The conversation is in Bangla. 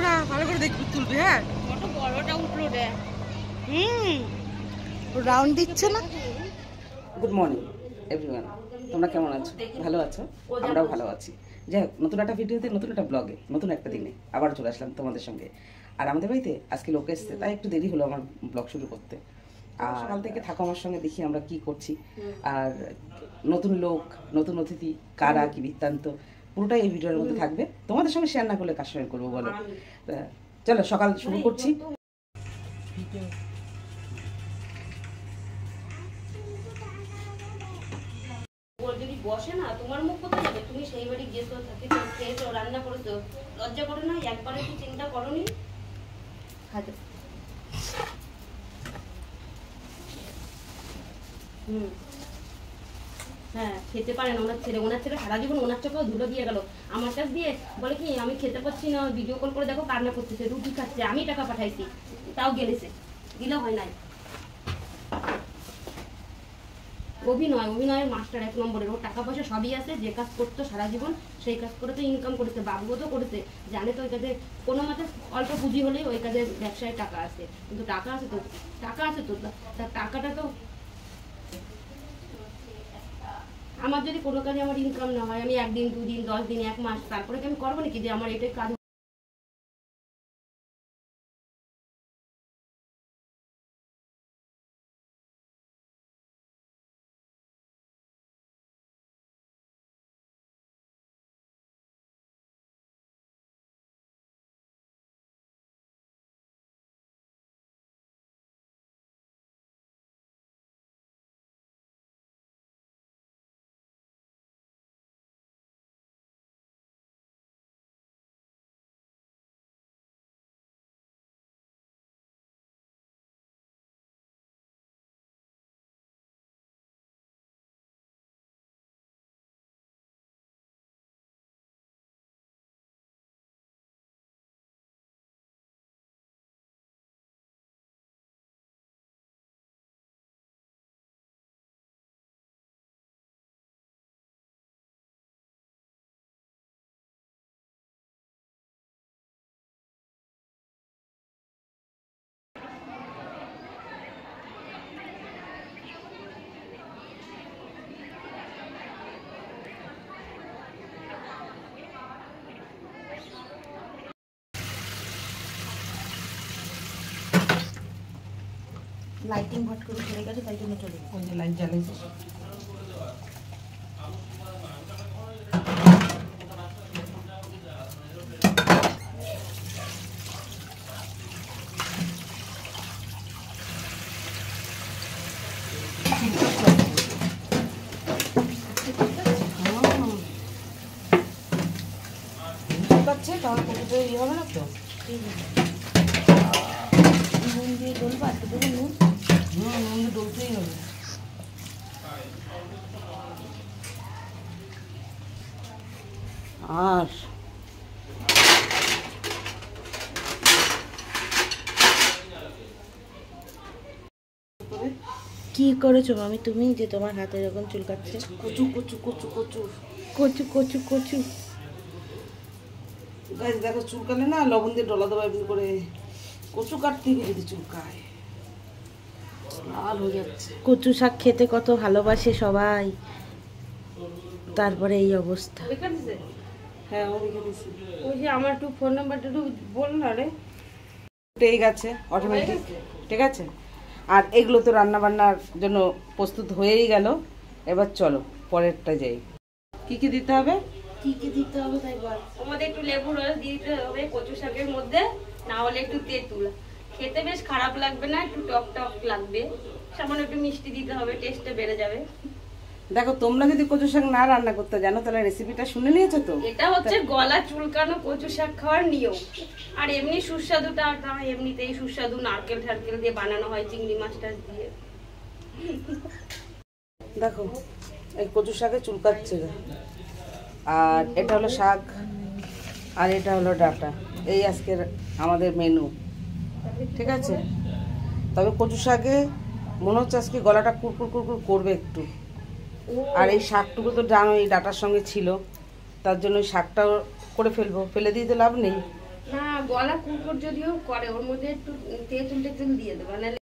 না, ভালো করে দেখবি তুলবি। হ্যাঁ কত বড়টা উঠলো রে। রাউন্ড দিচ্ছে না। গুড মর্নিং এভরিওয়ান, তোমরা কেমন আছো? ভালো আছো? আমরাও ভালো আছি। যাই হোক, নতুন একটা ভিডিওতে, নতুন একটা ব্লগে, নতুন একটা দিনে আবার চলে আসলাম তোমাদের সঙ্গে। আর আমাদের বাড়িতে আজকে লোক এসছে, তাই একটু দেরি হলো আমার ব্লগ শুরু করতে। আর সকাল থেকে থাকো আমার সঙ্গে, দেখি আমরা কি করছি। আর নতুন লোক, নতুন অতিথি, কারা, কি বৃত্তান্ত, পুরোটাই এই ভিডিওর মধ্যে থাকবে। তোমাদের সঙ্গে শেয়ার না করলে কার সঙ্গে করবো বলো? চলো সকাল শুরু করছি। যদি বসে না, তোমার মুখ কোথায় যাবে? তুমি সেই বাড়ি গেছো, থাকে খেয়েছো, রান্না করেছো, লজ্জা করে না? একবারে কি চিন্তা করোনি? খাতে হ্যাঁ, খেতে পারে না ওনার ছেলে। ওনার ছেলে সারা জীবন ওনার চোখেও ধুলো দিয়ে গেল। আমার কাছ দিয়ে বলে কি, আমি খেতে পাচ্ছি না, ভিডিও কল করে দেখো কান্না করতেছে, রুটি খাচ্ছে, আমি টাকা পাঠাইছি, তাও গেলেছে, দিলে হয় নাই। অভিনয়ের মাস্টার 1 নম্বরের। ওর টাকা পয়সা সবই আছে, যে কাজ করতো সারা জীবন সেই কাজ করে তো ইনকাম করেছে, বাবুও তো করেছে, জানে তো ওই কাজে কোনো মতে অল্প পুঁজি হলেই ওই কাজের ব্যবসায় টাকা আছে। কিন্তু টাকা আছে তো, তার টাকাটা তো আমার যদি কোনো কাজে আমার ইনকাম না হয়, আমি 1 দিন 2 দিন 10 দিন 1 মাস তারপরে কি আমি করবো নাকি যে আমার এটাই কাজ? লাইটিং ভট করে চলে গেছে, তাই জন্য চলে গেছে। ওই যে লাইট জ্বালাইছে। তাহলে কতটা ইয়ে হবে না তো? নুন দিয়ে ডলবা, একটু নুন নুন ডলতেই হবে। আর কি করেছো মামি তুমি, যে তোমার হাতে যখন চুলকাচ্ছে? কচু কচু কচু কচু কচু কচু কচু গাছ দেখো, চুলকালে না লবণ দিয়ে ডলা দেবো এমনি করে। কচু কাটতে গিয়ে যদি চুলকায়, লাল হয়ে যাচ্ছে। কচু শাক খেতে কত ভালোবাসে সবাই, তারপরে এই অবস্থা। হ্যাঁ, ও রেখে দিছি। ওই যে আমার একটু ফোন নাম্বারটা একটু বল না রে। ঠিক আছে, অটোমেটিক ঠিক আছে। আর এগুলো তো রান্না বান্নার জন্য প্রস্তুত হয়েই গেল। এবার চলো পরেরটা যাই। কি কি দিতে হবে? কি কি দিতে হবে তাই বল। আমাদের একটু লেবুর রস দিতে হবে কচু শাকের মধ্যে, না হলে একটু তেঁতুল। খেতে বেশ খারাপ লাগবে না, একটু টক টক লাগবে। সামান্য একটু মিষ্টি দিতে হবে, টেস্টটা বেড়ে যাবে। দেখো, তোমরা যদি কচু শাক না রান্না করতে জানো তাহলে রেসিপিটা শুনে নিয়েছো তো? এটা হচ্ছে গলা চুলকানো কচু শাক খাওয়ার নিয়ম। আর এমনি সুস্বাদুটা এমনিতেই সুস্বাদু, নারকেল ঠারকেল দিয়ে বানানো হয়, চিংড়ি মাছ টাছ দিয়ে। দেখো, এই কচু শাকে চুলকাচ্ছে। আর এটা হলো শাক, আর এটা হলো ডাঁটা। এই আজকের আমাদের মেনু, ঠিক আছে। তবে কচু শাকে মনে হচ্ছে আজকে গলাটা কুরকুর কুরকুর করবে একটু। আর এই শাকটুকু তো জানো এই ডাঁটার সঙ্গে ছিল, তার জন্য ওই শাকটাও করে ফেলবো, ফেলে দিয়ে তো লাভ নেই। না গলা কুকুর যদিও করে ওর মধ্যে একটু তেঁতুল দিয়ে দেবো, নাহলে